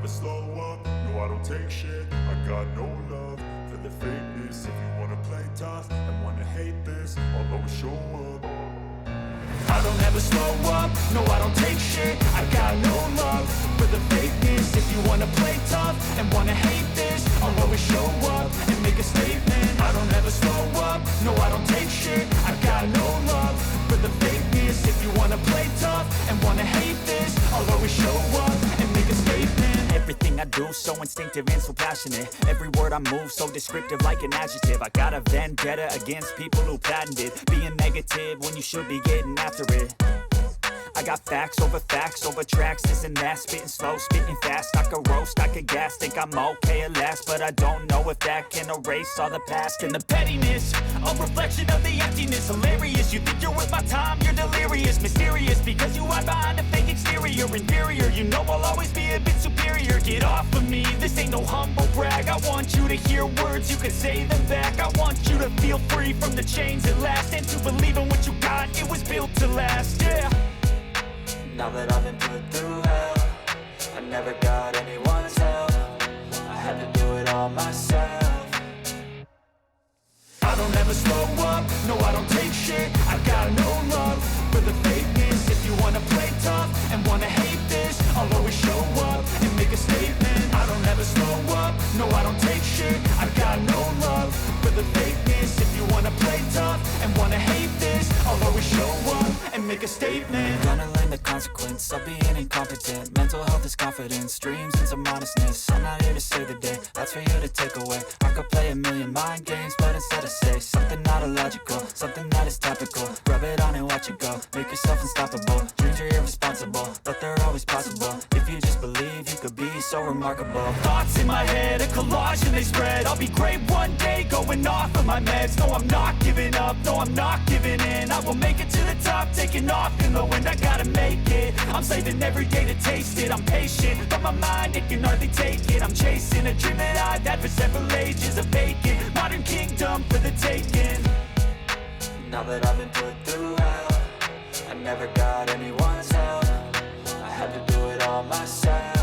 slow up, no I don't take shit. I got no love for the fakeness. If you wanna play tough and wanna hate this, I'll always show up. I don't ever slow up, no I don't take shit. I got no love for the fakeness. If you wanna play tough and wanna hate this, I'll always show up and make a statement. I don't ever slow up, no I don't take shit. I got no love for the fakeness. If you wanna play tough and wanna hate this, I'll always show up and make a statement. Everything I do so instinctive and so passionate. Every word I move so descriptive like an adjective. I got a vendetta against people who patented being negative when you should be getting after it. I got facts over tracks, this and that. Spitting slow, spitting fast, I could roast, I could gas. Think I'm okay at last, but I don't know if that can erase all the past. And the pettiness, a reflection of the emptiness. Hilarious, you think you're worth my time, you're delirious. Mysterious, because you hide behind a fake exterior. Inferior, you know I'll always be a bit superior. Get off of me, this ain't no humble brag. I want you to hear words, you can say them back. I want you to feel free from the chains at last, and to believe in what you got, it was built to last, yeah. Now that I've been put through hell, I never got anyone's help. I had to do it all myself. I don't ever slow up, no I don't take shit. I got no love for the fakeness. If you wanna play tough and wanna hate this, I'll always show up and make a statement. I don't ever slow up, no I don't take shit. I got no love for the fakeness. If you wanna play tough and wanna hate this, I'll always show up and make a statement. Gonna learn the consequence of being incompetent. Mental health is confidence, dreams and some honestness. I'm not here to save the day, that's for you to take away. I could play a million mind games, but instead I say something not illogical, something that is topical. Rub it on and watch it go, make yourself unstoppable. Dreams are irresponsible, but they're always possible. If you just believe, you could be so remarkable. Thoughts in my head, a collage and they spread. I'll be great one day, going off of my meds. No, I'm not giving up, no, I'm not giving in. I will make it to the top, taking off in the wind. I gotta make it, I'm saving every day to taste it. I'm patient, but my mind, it can hardly take it. I'm chasing a dream that I've had for several ages. A vacant, modern kingdom for the taking. Now that I've been put through hell, I never got anyone's help. I had to do it all myself.